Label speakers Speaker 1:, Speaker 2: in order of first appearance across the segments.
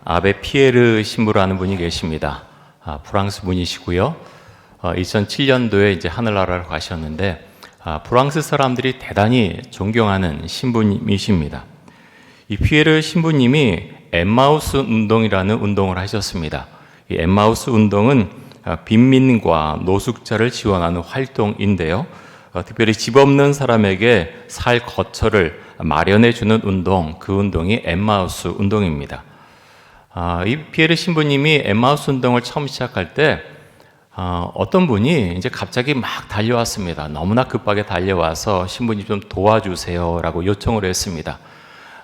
Speaker 1: 아베 피에르 신부라는 분이 계십니다. 프랑스 분이시고요. 2007년도에 이제 하늘나라를 가셨는데 프랑스 사람들이 대단히 존경하는 신부님이십니다. 이 피에르 신부님이 엠마우스 운동이라는 운동을 하셨습니다. 이 엠마우스 운동은 빈민과 노숙자를 지원하는 활동인데요. 특별히 집 없는 사람에게 살 거처를 마련해 주는 운동, 그 운동이 엠마우스 운동입니다. 이 피에르 신부님이 엠마우스 운동을 처음 시작할 때 어떤 분이 이제 갑자기 막 달려왔습니다. 너무나 급하게 달려와서 신부님 좀 도와주세요라고 요청을 했습니다.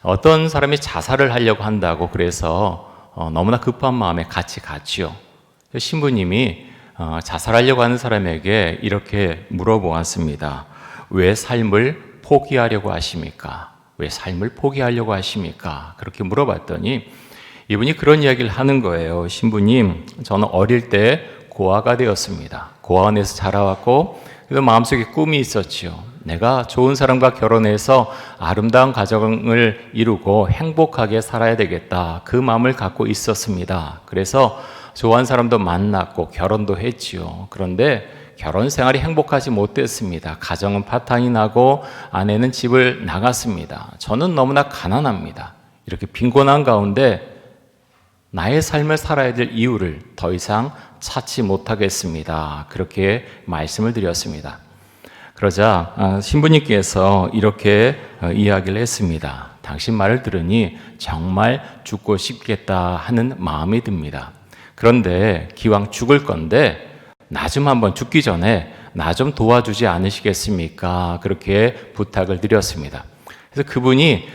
Speaker 1: 어떤 사람이 자살을 하려고 한다고 그래서 너무나 급한 마음에 같이 갔지요. 신부님이 자살하려고 하는 사람에게 이렇게 물어보았습니다. 왜 삶을 포기하려고 하십니까? 왜 삶을 포기하려고 하십니까? 그렇게 물어봤더니 이분이 그런 이야기를 하는 거예요. 신부님, 저는 어릴 때 고아가 되었습니다. 고아원에서 자라왔고 그래서 마음속에 꿈이 있었지요. 내가 좋은 사람과 결혼해서 아름다운 가정을 이루고 행복하게 살아야 되겠다. 그 마음을 갖고 있었습니다. 그래서 좋아하는 사람도 만났고 결혼도 했지요. 그런데 결혼 생활이 행복하지 못했습니다. 가정은 파탄이 나고 아내는 집을 나갔습니다. 저는 너무나 가난합니다. 이렇게 빈곤한 가운데 나의 삶을 살아야 될 이유를 더 이상 찾지 못하겠습니다. 그렇게 말씀을 드렸습니다. 그러자 신부님께서 이렇게 이야기를 했습니다. 당신 말을 들으니 정말 죽고 싶겠다 하는 마음이 듭니다. 그런데 기왕 죽을 건데 나 좀 한번 죽기 전에 나 좀 도와주지 않으시겠습니까? 그렇게 부탁을 드렸습니다. 그래서 그분이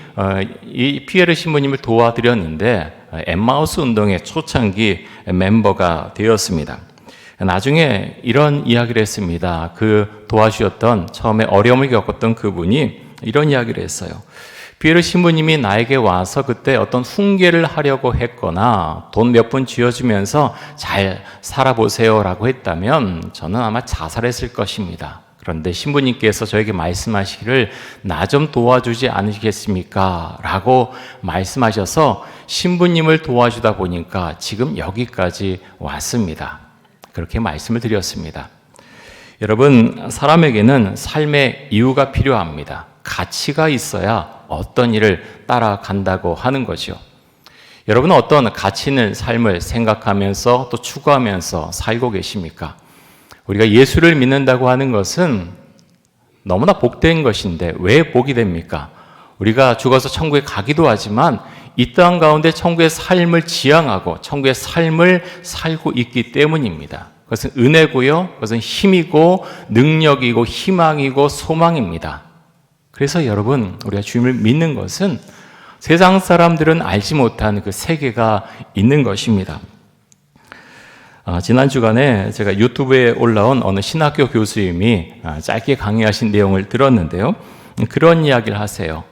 Speaker 1: 이 피에르 신부님을 도와드렸는데 엠마우스 운동의 초창기 멤버가 되었습니다. 나중에 이런 이야기를 했습니다. 그 도와주셨던 처음에 어려움을 겪었던 그분이 이런 이야기를 했어요. 피에르 신부님이 나에게 와서 그때 어떤 훈계를 하려고 했거나 돈 몇 푼 쥐어주면서 잘 살아보세요라고 했다면 저는 아마 자살했을 것입니다. 그런데 신부님께서 저에게 말씀하시기를 나 좀 도와주지 않으시겠습니까? 라고 말씀하셔서 신부님을 도와주다 보니까 지금 여기까지 왔습니다. 그렇게 말씀을 드렸습니다. 여러분, 사람에게는 삶의 이유가 필요합니다. 가치가 있어야 어떤 일을 따라간다고 하는 거죠. 여러분은 어떤 가치 있는 삶을 생각하면서 또 추구하면서 살고 계십니까? 우리가 예수를 믿는다고 하는 것은 너무나 복된 것인데 왜 복이 됩니까? 우리가 죽어서 천국에 가기도 하지만 이 땅 가운데 천국의 삶을 지향하고 천국의 삶을 살고 있기 때문입니다. 그것은 은혜고요. 그것은 힘이고 능력이고 희망이고 소망입니다. 그래서 여러분, 우리가 주님을 믿는 것은 세상 사람들은 알지 못한 그 세계가 있는 것입니다. 지난 주간에 제가 유튜브에 올라온 어느 신학교 교수님이 짧게 강의하신 내용을 들었는데요. 그런 이야기를 하세요.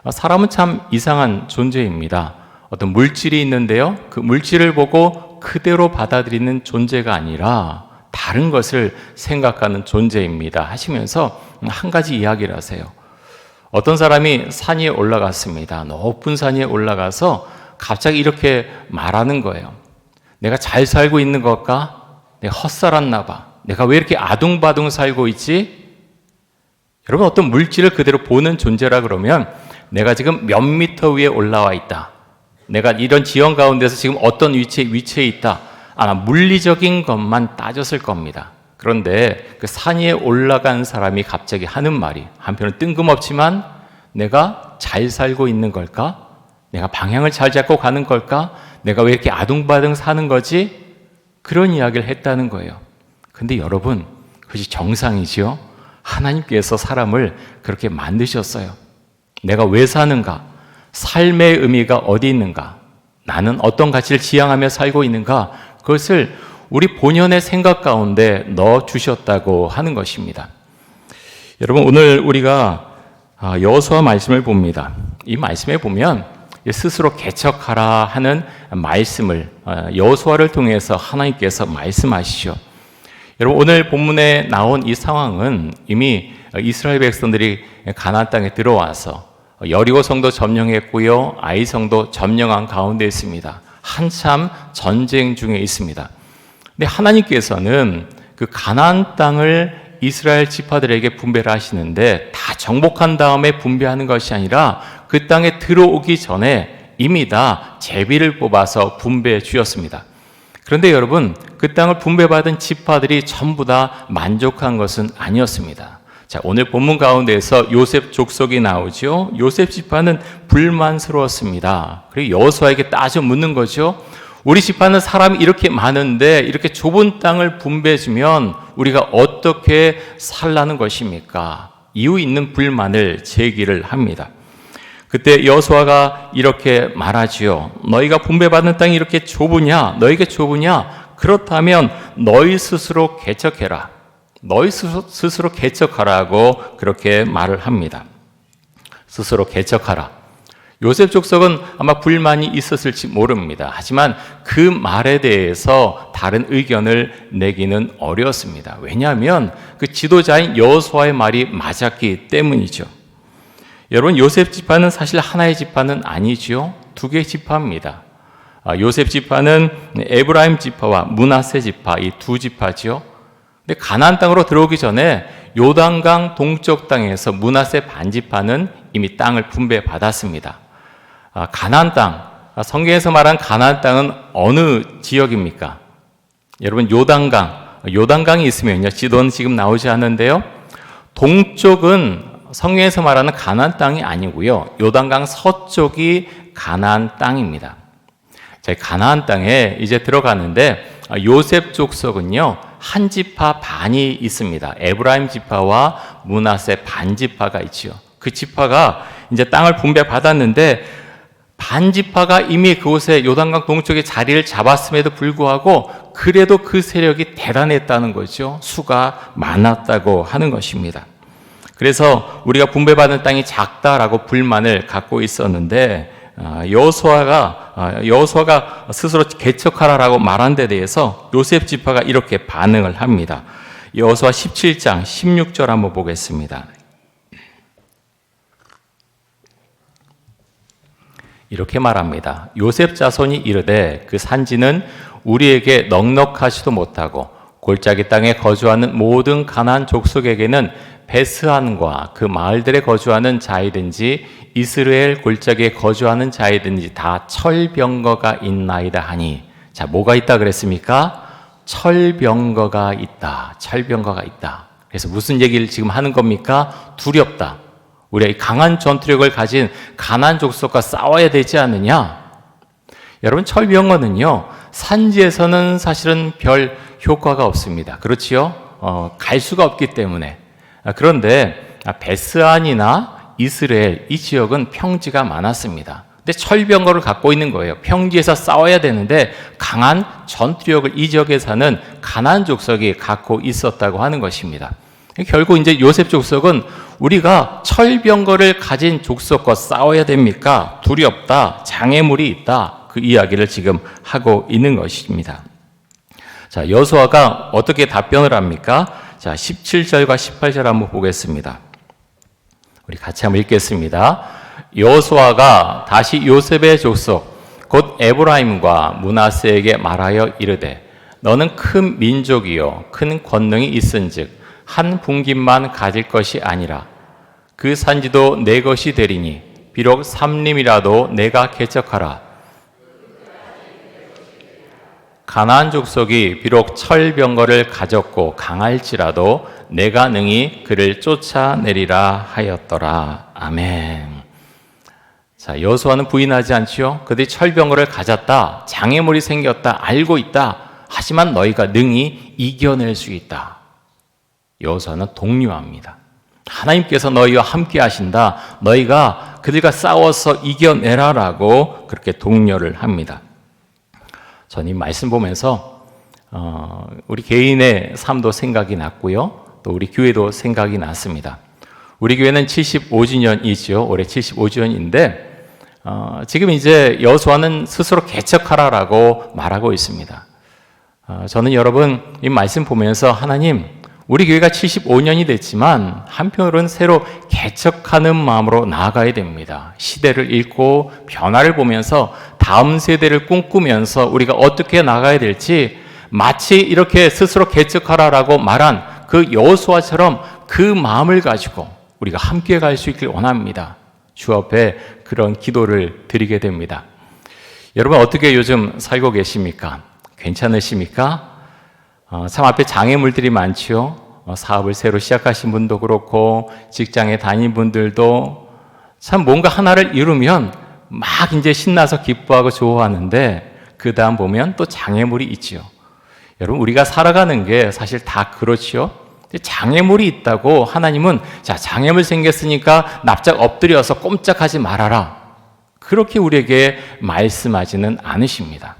Speaker 1: 사람은 참 이상한 존재입니다. 어떤 물질이 있는데요. 그 물질을 보고 그대로 받아들이는 존재가 아니라 다른 것을 생각하는 존재입니다. 하시면서 한 가지 이야기를 하세요. 어떤 사람이 산 위에 올라갔습니다. 높은 산 위에 올라가서 갑자기 이렇게 말하는 거예요. 내가 잘 살고 있는 걸까? 내가 헛살았나 봐. 내가 왜 이렇게 아둥바둥 살고 있지? 여러분, 어떤 물질을 그대로 보는 존재라 그러면 내가 지금 몇 미터 위에 올라와 있다. 내가 이런 지형 가운데서 지금 어떤 위치에 있다. 물리적인 것만 따졌을 겁니다. 그런데 그 산 위에 올라간 사람이 갑자기 하는 말이 한편은 뜬금없지만 내가 잘 살고 있는 걸까? 내가 방향을 잘 잡고 가는 걸까? 내가 왜 이렇게 아둥바둥 사는 거지? 그런 이야기를 했다는 거예요. 근데 여러분, 그것이 정상이지요? 하나님께서 사람을 그렇게 만드셨어요. 내가 왜 사는가? 삶의 의미가 어디 있는가? 나는 어떤 가치를 지향하며 살고 있는가? 그것을 우리 본연의 생각 가운데 넣어 주셨다고 하는 것입니다. 여러분, 오늘 우리가 여호수아 말씀을 봅니다. 이 말씀에 보면 스스로 개척하라 하는 말씀을 여호수아를 통해서 하나님께서 말씀하시죠. 여러분, 오늘 본문에 나온 이 상황은 이미 이스라엘 백성들이 가나안 땅에 들어와서 여리고 성도 점령했고요, 아이 성도 점령한 가운데 있습니다. 한참 전쟁 중에 있습니다. 근데 하나님께서는 그 가나안 땅을 이스라엘 지파들에게 분배를 하시는데 다 정복한 다음에 분배하는 것이 아니라 그 땅에 들어오기 전에 이미 다 제비를 뽑아서 분배해 주었습니다. 그런데 여러분, 그 땅을 분배받은 지파들이 전부 다 만족한 것은 아니었습니다. 자, 오늘 본문 가운데에서 요셉 족속이 나오죠. 요셉 지파는 불만스러웠습니다. 그리고 여호수아에게 따져 묻는 거죠. 우리 지파는 사람이 이렇게 많은데 이렇게 좁은 땅을 분배해주면 우리가 어떻게 살라는 것입니까? 이유 있는 불만을 제기를 합니다. 그때 여호수아가 이렇게 말하지요. 너희가 분배받은 땅이 이렇게 좁으냐? 너에게 좁으냐? 그렇다면 너희 스스로 개척해라. 너희 스스로 개척하라고 그렇게 말을 합니다. 스스로 개척하라. 요셉 족속은 아마 불만이 있었을지 모릅니다. 하지만 그 말에 대해서 다른 의견을 내기는 어려웠습니다. 왜냐하면 그 지도자인 여호수아의 말이 맞았기 때문이죠. 여러분, 요셉 지파는 사실 하나의 지파는 아니죠. 두 개의 지파입니다. 요셉 지파는 에브라임 지파와 므낫세 지파, 이 두 지파죠. 근데 가나안 땅으로 들어오기 전에 요단강 동쪽 땅에서 므낫세 반지파는 이미 땅을 분배받았습니다. 가나안 땅, 성경에서 말한 가나안 땅은 어느 지역입니까? 여러분, 요단강이 있으면요, 지도는 지금 나오지 않는데요, 동쪽은 성경에서 말하는 가나안 땅이 아니고요, 요단강 서쪽이 가나안 땅입니다. 자, 가나안 땅에 이제 들어가는데 요셉 족속은요, 한 지파 반이 있습니다. 에브라임 지파와 므낫세 반 지파가 있지요. 그 지파가 이제 땅을 분배받았는데 반 지파가 이미 그곳에 요단강 동쪽에 자리를 잡았음에도 불구하고 그래도 그 세력이 대단했다는 거죠. 수가 많았다고 하는 것입니다. 그래서 우리가 분배받은 땅이 작다라고 불만을 갖고 있었는데 여호수아가 스스로 개척하라라고 말한 데 대해서 요셉 지파가 이렇게 반응을 합니다. 여호수아 17장 16절 한번 보겠습니다. 이렇게 말합니다. 요셉 자손이 이르되 그 산지는 우리에게 넉넉하지도 못하고 골짜기 땅에 거주하는 모든 가나안 족속에게는 베스안과 그 마을들에 거주하는 자이든지 이스라엘 골짜기에 거주하는 자이든지 다 철병거가 있나이다 하니, 자, 뭐가 있다 그랬습니까? 철병거가 있다. 철병거가 있다. 그래서 무슨 얘기를 지금 하는 겁니까? 두렵다. 우리가 이 강한 전투력을 가진 가나안 족속과 싸워야 되지 않느냐? 여러분, 철병거는요, 산지에서는 사실은 별 효과가 없습니다. 그렇지요? 갈 수가 없기 때문에. 그런데 베스안이나 이스라엘 이 지역은 평지가 많았습니다. 근데 철병거를 갖고 있는 거예요. 평지에서 싸워야 되는데 강한 전투력을 이 지역에 사는 가나안 족속이 갖고 있었다고 하는 것입니다. 결국 이제 요셉 족속은 우리가 철병거를 가진 족속과 싸워야 됩니까? 두렵다, 장애물이 있다, 그 이야기를 지금 하고 있는 것입니다. 자, 여호수아가 어떻게 답변을 합니까? 자, 17절과 18절 한번 보겠습니다. 우리 같이 한번 읽겠습니다. 여호수아가 다시 요셉의 족속 곧 에브라임과 므낫세에게 말하여 이르되 너는 큰 민족이요 큰 권능이 있은즉 한 분깃만 가질 것이 아니라 그 산지도 내 것이 되리니 비록 삼림이라도 내가 개척하라. 가나안 족속이 비록 철병거를 가졌고 강할지라도 내가 능히 그를 쫓아내리라 하였더라. 아멘. 자, 여호수아는 부인하지 않지요. 그들이 철병거를 가졌다, 장애물이 생겼다, 알고 있다. 하지만 너희가 능히 이겨낼 수 있다. 여호수아는 독려합니다. 하나님께서 너희와 함께 하신다. 너희가 그들과 싸워서 이겨내라라고 그렇게 독려를 합니다. 저는 이 말씀 보면서 우리 개인의 삶도 생각이 났고요. 또 우리 교회도 생각이 났습니다. 우리 교회는 75주년이죠. 올해 75주년인데 지금 이제 여호수아는 스스로 개척하라라고 말하고 있습니다. 저는 여러분 이 말씀 보면서 하나님, 우리 교회가 75년이 됐지만 한편으로는 새로 개척하는 마음으로 나아가야 됩니다. 시대를 읽고 변화를 보면서 다음 세대를 꿈꾸면서 우리가 어떻게 나가야 될지 마치 이렇게 스스로 개척하라라고 말한 그 여호수아처럼 그 마음을 가지고 우리가 함께 갈 수 있길 원합니다. 주 앞에 그런 기도를 드리게 됩니다. 여러분 어떻게 요즘 살고 계십니까? 괜찮으십니까? 참 앞에 장애물들이 많지요. 사업을 새로 시작하신 분도 그렇고 직장에 다닌 분들도 참 뭔가 하나를 이루면 막 이제 신나서 기뻐하고 좋아하는데 그 다음 보면 또 장애물이 있지요. 여러분 우리가 살아가는 게 사실 다 그렇지요. 장애물이 있다고 하나님은 자 장애물 생겼으니까 납작 엎드려서 꼼짝하지 말아라 그렇게 우리에게 말씀하지는 않으십니다.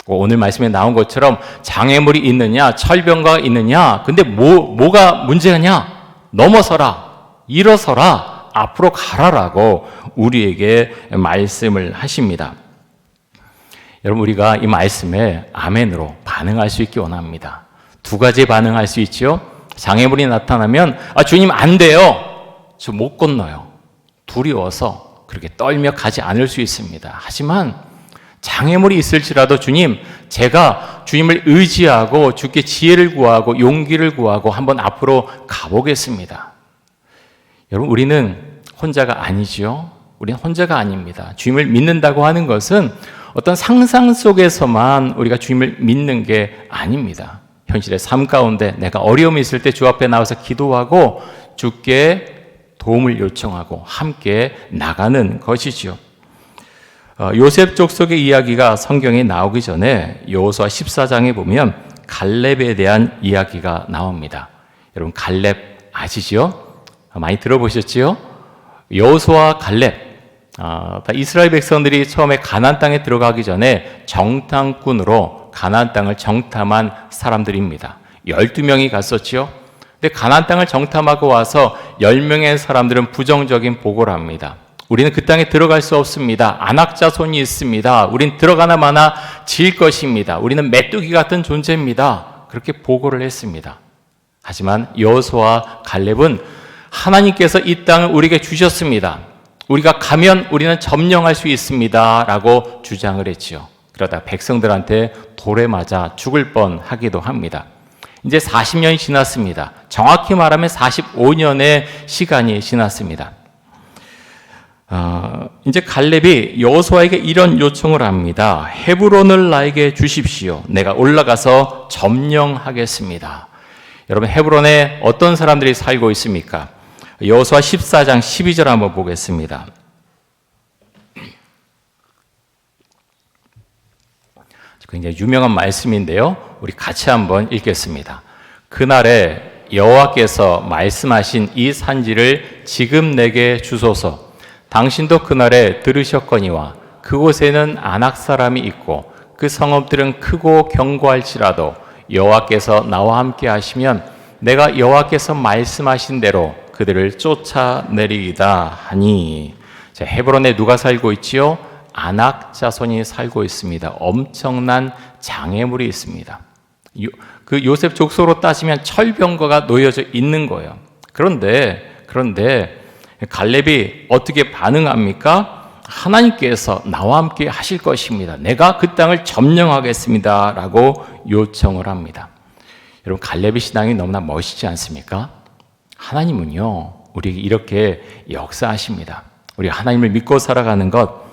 Speaker 1: 오늘 말씀에 나온 것처럼 장애물이 있느냐 철병가가 있느냐 근데 뭐가 문제냐 넘어서라 일어서라 앞으로 가라라고 우리에게 말씀을 하십니다. 여러분 우리가 이 말씀에 아멘으로 반응할 수 있기 원합니다. 두 가지 반응할 수 있죠. 장애물이 나타나면 주님 안 돼요. 저 못 건너요. 두려워서 그렇게 떨며 가지 않을 수 있습니다. 하지만 장애물이 있을지라도 주님 제가 주님을 의지하고 주께 지혜를 구하고 용기를 구하고 한번 앞으로 가보겠습니다. 여러분 우리는 혼자가 아니지요. 우리는 혼자가 아닙니다. 주님을 믿는다고 하는 것은 어떤 상상 속에서만 우리가 주님을 믿는 게 아닙니다. 현실의 삶 가운데 내가 어려움이 있을 때 주 앞에 나와서 기도하고 주께 도움을 요청하고 함께 나가는 것이죠. 요셉 족속의 이야기가 성경에 나오기 전에 여호수아 14장에 보면 갈렙에 대한 이야기가 나옵니다. 여러분 갈렙 아시죠? 많이 들어보셨지요? 여호수아 갈렙 이스라엘 백성들이 처음에 가나안 땅에 들어가기 전에 정탐꾼으로 가나안 땅을 정탐한 사람들입니다. 12명이 갔었죠. 근데 가나안 땅을 정탐하고 와서 10명의 사람들은 부정적인 보고를 합니다. 우리는 그 땅에 들어갈 수 없습니다. 안악자손이 있습니다. 우린 들어가나 마나 질 것입니다. 우리는 메뚜기 같은 존재입니다. 그렇게 보고를 했습니다. 하지만 여호수아와 갈렙은 하나님께서 이 땅을 우리에게 주셨습니다. 우리가 가면 우리는 점령할 수 있습니다. 라고 주장을 했지요. 그러다 백성들한테 돌에 맞아 죽을 뻔하기도 합니다. 이제 40년이 지났습니다. 정확히 말하면 45년의 시간이 지났습니다. 이제 갈렙이 여호수아에게 이런 요청을 합니다. 헤브론을 나에게 주십시오. 내가 올라가서 점령하겠습니다. 여러분 헤브론에 어떤 사람들이 살고 있습니까? 여호수아 14장 12절 한번 보겠습니다. 굉장히 유명한 말씀인데요. 우리 같이 한번 읽겠습니다. 그날에 여호와께서 말씀하신 이 산지를 지금 내게 주소서. 당신도 그날에 들으셨거니와 그곳에는 아낙 사람이 있고 그 성읍들은 크고 견고할지라도 여호와께서 나와 함께 하시면 내가 여호와께서 말씀하신 대로 그들을 쫓아내리이다 하니. 자, 헤브론에 누가 살고 있지요? 아낙 자손이 살고 있습니다. 엄청난 장애물이 있습니다. 그 요셉 족속으로 따지면 철병거가 놓여져 있는 거예요. 그런데 갈렙이 어떻게 반응합니까? 하나님께서 나와 함께 하실 것입니다. 내가 그 땅을 점령하겠습니다. 라고 요청을 합니다. 여러분 갈렙의 신앙이 너무나 멋있지 않습니까? 하나님은요 우리에게 이렇게 역사하십니다. 우리 하나님을 믿고 살아가는 것,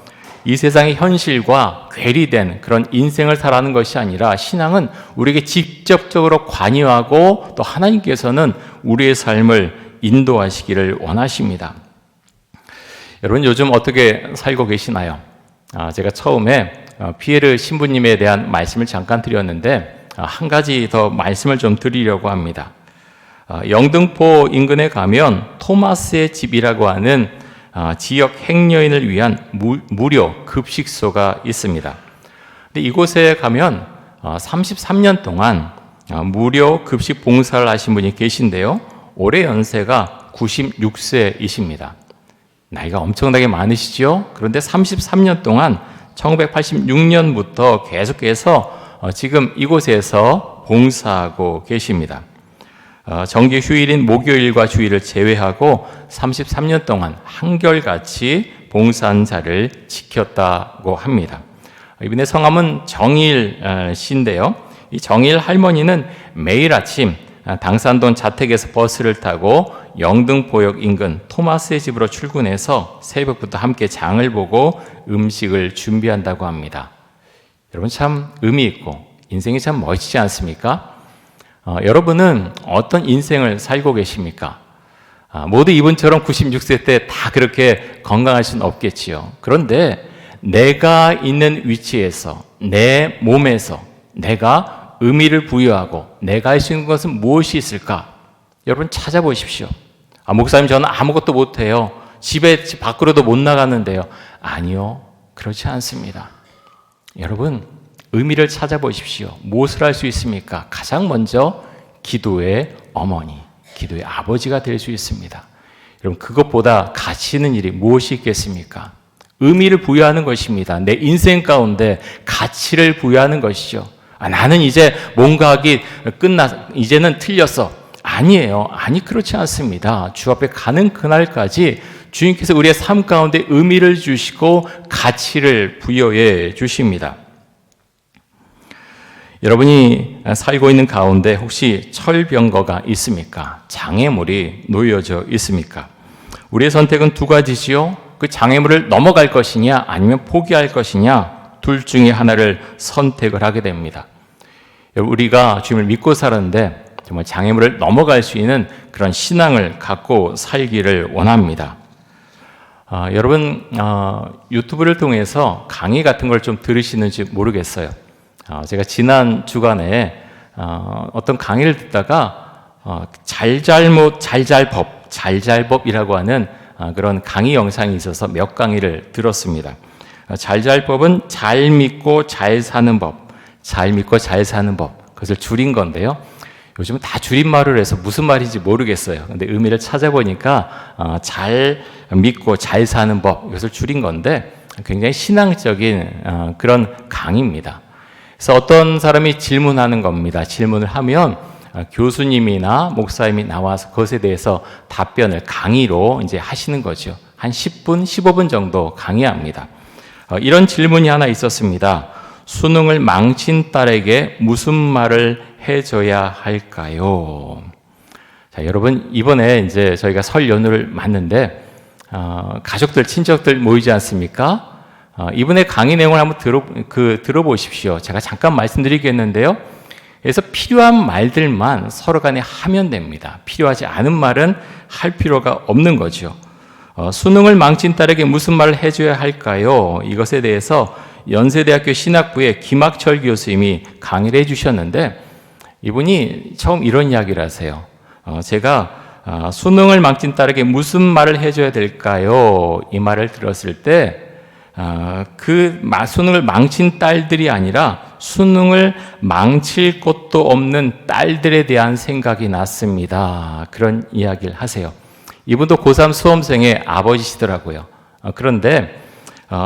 Speaker 1: 이 세상의 현실과 괴리된 그런 인생을 살아가는 것이 아니라 신앙은 우리에게 직접적으로 관여하고 또 하나님께서는 우리의 삶을 인도하시기를 원하십니다. 여러분 요즘 어떻게 살고 계시나요? 제가 처음에 피에르 신부님에 대한 말씀을 잠깐 드렸는데 한 가지 더 말씀을 좀 드리려고 합니다. 영등포 인근에 가면 토마스의 집이라고 하는 지역 행여인을 위한 무료 급식소가 있습니다. 근데 이곳에 가면 33년 동안 무료 급식 봉사를 하신 분이 계신데요. 올해 연세가 96세이십니다. 나이가 엄청나게 많으시죠? 그런데 33년 동안 1986년부터 계속해서 지금 이곳에서 봉사하고 계십니다. 정기 휴일인 목요일과 주일을 제외하고 33년 동안 한결같이 봉산자를 지켰다고 합니다. 이분의 성함은 정일 씨인데요. 이 정일 할머니는 매일 아침 당산동 자택에서 버스를 타고 영등포역 인근 토마스의 집으로 출근해서 새벽부터 함께 장을 보고 음식을 준비한다고 합니다. 여러분 참 의미 있고 인생이 참 멋지지 않습니까? 여러분은 어떤 인생을 살고 계십니까? 모두 이분처럼 96세 때 다 그렇게 건강할 수는 없겠지요. 그런데 내가 있는 위치에서 내 몸에서 내가 의미를 부여하고 내가 할 수 있는 것은 무엇이 있을까? 여러분 찾아보십시오. 목사님 저는 아무것도 못해요. 집 밖으로도 못 나가는데요. 아니요. 그렇지 않습니다. 여러분 의미를 찾아보십시오. 무엇을 할 수 있습니까? 가장 먼저 기도의 어머니, 기도의 아버지가 될 수 있습니다. 여러분 그것보다 가치 있는 일이 무엇이 있겠습니까? 의미를 부여하는 것입니다. 내 인생 가운데 가치를 부여하는 것이죠. 나는 이제 뭔가 하기 이제는 틀렸어. 아니에요. 아니 그렇지 않습니다. 주 앞에 가는 그날까지 주님께서 우리의 삶 가운데 의미를 주시고 가치를 부여해 주십니다. 여러분이 살고 있는 가운데 혹시 철병거가 있습니까? 장애물이 놓여져 있습니까? 우리의 선택은 두 가지지요. 그 장애물을 넘어갈 것이냐 아니면 포기할 것이냐 둘 중에 하나를 선택을 하게 됩니다. 우리가 주님을 믿고 살았는데 정말 장애물을 넘어갈 수 있는 그런 신앙을 갖고 살기를 원합니다. 여러분 유튜브를 통해서 강의 같은 걸 좀 들으시는지 모르겠어요. 제가 지난 주간에 어떤 강의를 듣다가 잘잘못 잘잘법 잘잘법이라고 하는 그런 강의 영상이 있어서 몇 강의를 들었습니다. 잘잘법은 잘 믿고 잘 사는 법, 잘 믿고 잘 사는 법, 그것을 줄인 건데요. 요즘은 다 줄임말을 해서 무슨 말인지 모르겠어요. 근데 의미를 찾아보니까 잘 믿고 잘 사는 법, 이것을 줄인 건데 굉장히 신앙적인 그런 강의입니다. 그래서 어떤 사람이 질문하는 겁니다. 질문을 하면 교수님이나 목사님이 나와서 그것에 대해서 답변을 강의로 이제 하시는 거죠. 한 10분, 15분 정도 강의합니다. 이런 질문이 하나 있었습니다. 수능을 망친 딸에게 무슨 말을 해줘야 할까요? 자, 여러분, 이번에 이제 저희가 설 연휴를 맞는데, 가족들, 친척들 모이지 않습니까? 이분의 강의 내용을 한번 들어보십시오. 제가 잠깐 말씀드리겠는데요. 그래서 필요한 말들만 서로 간에 하면 됩니다. 필요하지 않은 말은 할 필요가 없는 거죠. 수능을 망친 딸에게 무슨 말을 해줘야 할까요? 이것에 대해서 연세대학교 신학부의 김학철 교수님이 강의를 해주셨는데 이분이 처음 이런 이야기를 하세요. 제가 수능을 망친 딸에게 무슨 말을 해줘야 될까요? 이 말을 들었을 때 수능을 망친 딸들이 아니라 수능을 망칠 것도 없는 딸들에 대한 생각이 났습니다. 그런 이야기를 하세요. 이분도 고3 수험생의 아버지시더라고요. 그런데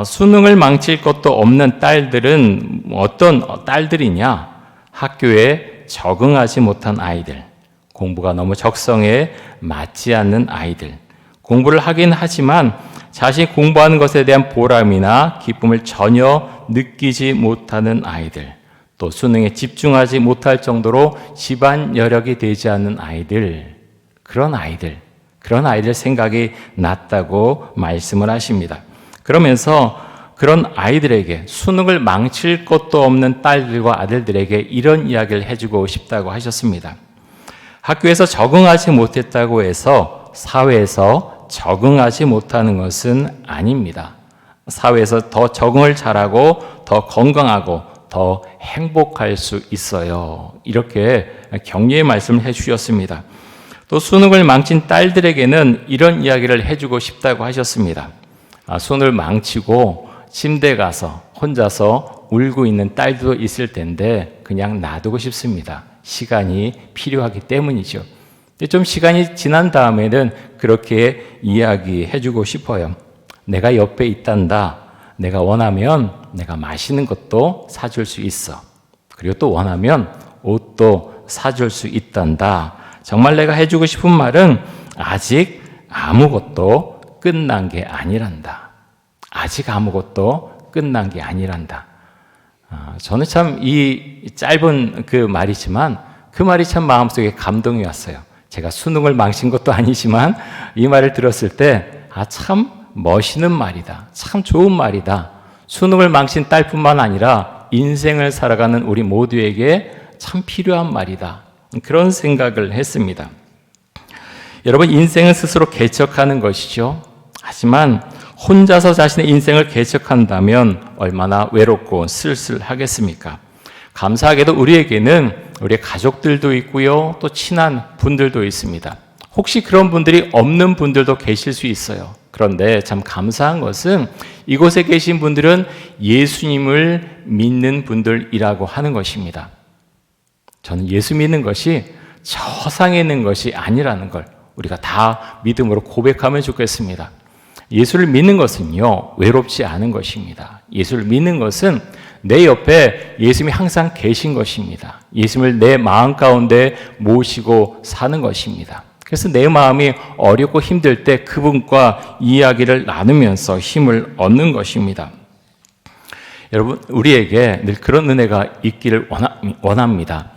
Speaker 1: 수능을 망칠 것도 없는 딸들은 어떤 딸들이냐? 학교에 적응하지 못한 아이들, 공부가 너무 적성에 맞지 않는 아이들, 공부를 하긴 하지만 자신이 공부하는 것에 대한 보람이나 기쁨을 전혀 느끼지 못하는 아이들, 또 수능에 집중하지 못할 정도로 집안 여력이 되지 않는 아이들, 그런 아이들 생각이 났다고 말씀을 하십니다. 그러면서 그런 아이들에게 수능을 망칠 것도 없는 딸들과 아들들에게 이런 이야기를 해주고 싶다고 하셨습니다. 학교에서 적응하지 못했다고 해서 사회에서 적응하지 못하는 것은 아닙니다. 사회에서 더 적응을 잘하고 더 건강하고 더 행복할 수 있어요. 이렇게 격려의 말씀을 해주셨습니다. 또 수능을 망친 딸들에게는 이런 이야기를 해주고 싶다고 하셨습니다. 수능을 망치고 침대에 가서 혼자서 울고 있는 딸도 있을 텐데 그냥 놔두고 싶습니다. 시간이 필요하기 때문이죠. 좀 시간이 지난 다음에는 그렇게 이야기해주고 싶어요. 내가 옆에 있단다. 내가 원하면 내가 맛있는 것도 사줄 수 있어. 그리고 또 원하면 옷도 사줄 수 있단다. 정말 내가 해주고 싶은 말은 아직 아무것도 끝난 게 아니란다. 아직 아무것도 끝난 게 아니란다. 저는 참 이 짧은 그 말이지만 그 말이 참 마음속에 감동이 왔어요. 제가 수능을 망친 것도 아니지만 이 말을 들었을 때 참 멋있는 말이다. 참 좋은 말이다. 수능을 망친 딸뿐만 아니라 인생을 살아가는 우리 모두에게 참 필요한 말이다. 그런 생각을 했습니다. 여러분, 인생은 스스로 개척하는 것이죠. 하지만 혼자서 자신의 인생을 개척한다면 얼마나 외롭고 쓸쓸하겠습니까? 감사하게도 우리에게는 우리의 가족들도 있고요, 또 친한 분들도 있습니다. 혹시 그런 분들이 없는 분들도 계실 수 있어요. 그런데 참 감사한 것은 이곳에 계신 분들은 예수님을 믿는 분들이라고 하는 것입니다. 저는 예수 믿는 것이 저 상에 있는 것이 아니라는 걸 우리가 다 믿음으로 고백하면 좋겠습니다. 예수를 믿는 것은요, 외롭지 않은 것입니다. 예수를 믿는 것은 내 옆에 예수님이 항상 계신 것입니다. 예수님을 내 마음 가운데 모시고 사는 것입니다. 그래서 내 마음이 어렵고 힘들 때 그분과 이야기를 나누면서 힘을 얻는 것입니다. 여러분, 우리에게 늘 그런 은혜가 있기를 원합니다.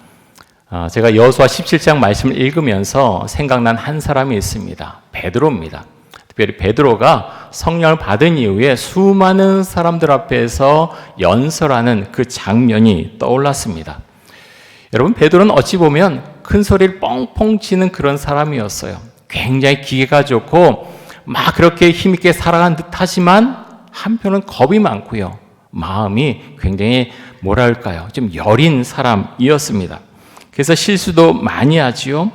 Speaker 1: 제가 여호수아 17장 말씀을 읽으면서 생각난 한 사람이 있습니다. 베드로입니다. 특별히 베드로가 성령을 받은 이후에 수많은 사람들 앞에서 연설하는 그 장면이 떠올랐습니다. 여러분, 베드로는 어찌 보면 큰 소리를 뻥뻥 치는 그런 사람이었어요. 굉장히 기계가 좋고 막 그렇게 힘있게 살아간 듯 하지만 한편은 겁이 많고요. 마음이 굉장히 뭐랄까요, 좀 여린 사람이었습니다. 그래서 실수도 많이 하지요.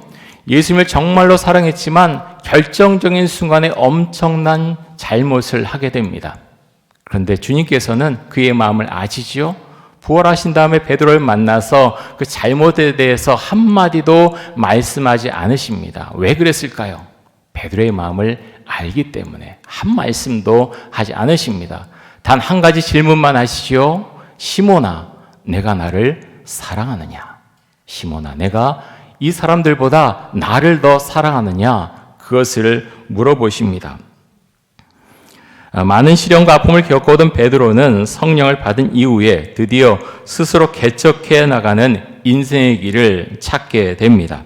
Speaker 1: 예수님을 정말로 사랑했지만 결정적인 순간에 엄청난 잘못을 하게 됩니다. 그런데 주님께서는 그의 마음을 아시지요. 부활하신 다음에 베드로를 만나서 그 잘못에 대해서 한마디도 말씀하지 않으십니다. 왜 그랬을까요? 베드로의 마음을 알기 때문에 한 말씀도 하지 않으십니다. 단 한 가지 질문만 하시죠. 시몬아, 내가 나를 사랑하느냐? 시몬아, 내가 이 사람들보다 나를 더 사랑하느냐? 그것을 물어보십니다. 많은 시련과 아픔을 겪어오던 베드로는 성령을 받은 이후에 드디어 스스로 개척해 나가는 인생의 길을 찾게 됩니다.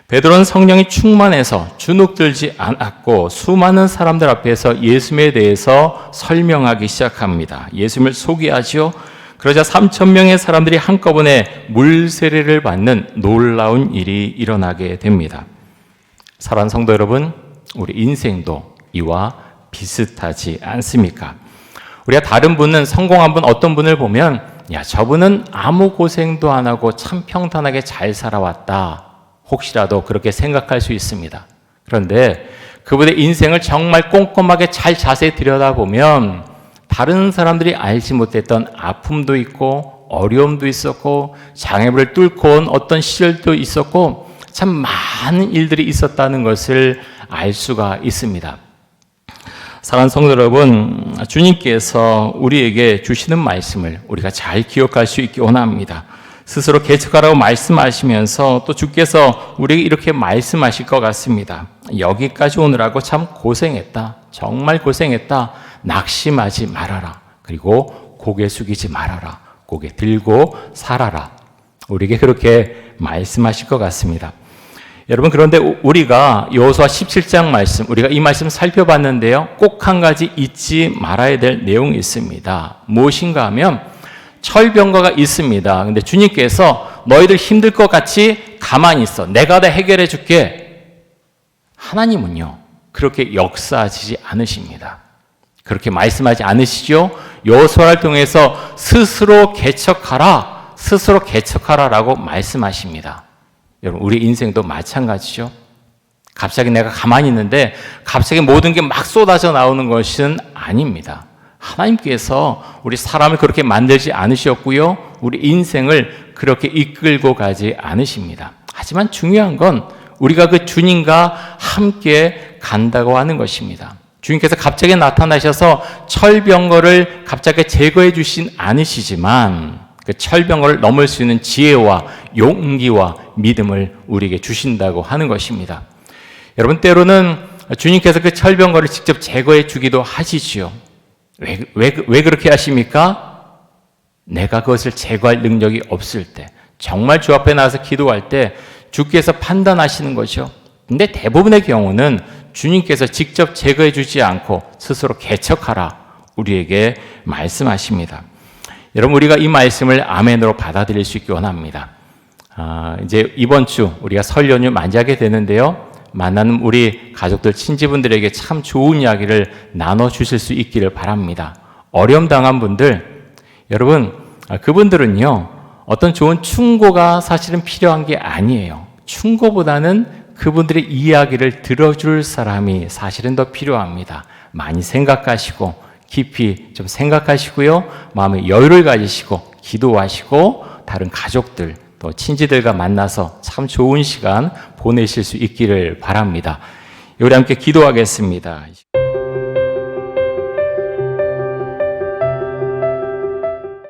Speaker 1: 베드로는 성령이 충만해서 주눅들지 않았고 수많은 사람들 앞에서 예수님에 대해서 설명하기 시작합니다. 예수님을 소개하지요. 그러자 3,000명의 사람들이 한꺼번에 물세례를 받는 놀라운 일이 일어나게 됩니다. 사랑하는 성도 여러분, 우리 인생도 이와 비슷하지 않습니까? 우리가 다른 분은, 성공한 분, 어떤 분을 보면 야, 저분은 아무 고생도 안 하고 참 평탄하게 잘 살아왔다. 혹시라도 그렇게 생각할 수 있습니다. 그런데 그분의 인생을 정말 꼼꼼하게 잘 자세히 들여다보면 다른 사람들이 알지 못했던 아픔도 있고 어려움도 있었고 장애물을 뚫고 온 어떤 시절도 있었고 참 많은 일들이 있었다는 것을 알 수가 있습니다. 사랑하는 성도 여러분, 주님께서 우리에게 주시는 말씀을 우리가 잘 기억할 수 있기 원합니다. 스스로 개척하라고 말씀하시면서 또 주께서 우리에게 이렇게 말씀하실 것 같습니다. 여기까지 오느라고 참 고생했다. 정말 고생했다. 낙심하지 말아라. 그리고 고개 숙이지 말아라. 고개 들고 살아라. 우리에게 그렇게 말씀하실 것 같습니다. 여러분, 그런데 우리가 여호수아 17장 말씀, 우리가 이 말씀 살펴봤는데요. 꼭 한 가지 잊지 말아야 될 내용이 있습니다. 무엇인가 하면 철병거가 있습니다. 근데 주님께서 너희들 힘들 것 같이 가만히 있어. 내가 다 해결해 줄게. 하나님은요, 그렇게 역사하지 않으십니다. 그렇게 말씀하지 않으시죠? 여호수아를 통해서 스스로 개척하라라고 말씀하십니다. 여러분, 우리 인생도 마찬가지죠. 갑자기 내가 가만히 있는데 갑자기 모든 게 막 쏟아져 나오는 것은 아닙니다. 하나님께서 우리 사람을 그렇게 만들지 않으셨고요. 우리 인생을 그렇게 이끌고 가지 않으십니다. 하지만 중요한 건 우리가 그 주님과 함께 간다고 하는 것입니다. 주님께서 갑자기 나타나셔서 철병거를 갑자기 제거해 주신 않으시지만 그 철병을 넘을 수 있는 지혜와 용기와 믿음을 우리에게 주신다고 하는 것입니다. 여러분, 때로는 주님께서 그 철병거를 직접 제거해 주기도 하시지요. 왜 그렇게 하십니까? 내가 그것을 제거할 능력이 없을 때, 정말 주 앞에 나와서 기도할 때 주께서 판단하시는 거죠. 근데 대부분의 경우는 주님께서 직접 제거해 주지 않고 스스로 개척하라 우리에게 말씀하십니다. 여러분, 우리가 이 말씀을 아멘으로 받아들일 수 있기 원합니다. 이제 이번 주 우리가 설 연휴 맞이하게 되는데요. 만나는 우리 가족들, 친지분들에게 참 좋은 이야기를 나눠주실 수 있기를 바랍니다. 어려움 당한 분들, 여러분, 그분들은요, 어떤 좋은 충고가 사실은 필요한 게 아니에요. 충고보다는 그분들의 이야기를 들어줄 사람이 사실은 더 필요합니다. 많이 생각하시고, 깊이 좀 생각하시고요, 마음의 여유를 가지시고, 기도하시고, 다른 가족들, 또 친지들과 만나서 참 좋은 시간 보내실 수 있기를 바랍니다. 우리 함께 기도하겠습니다.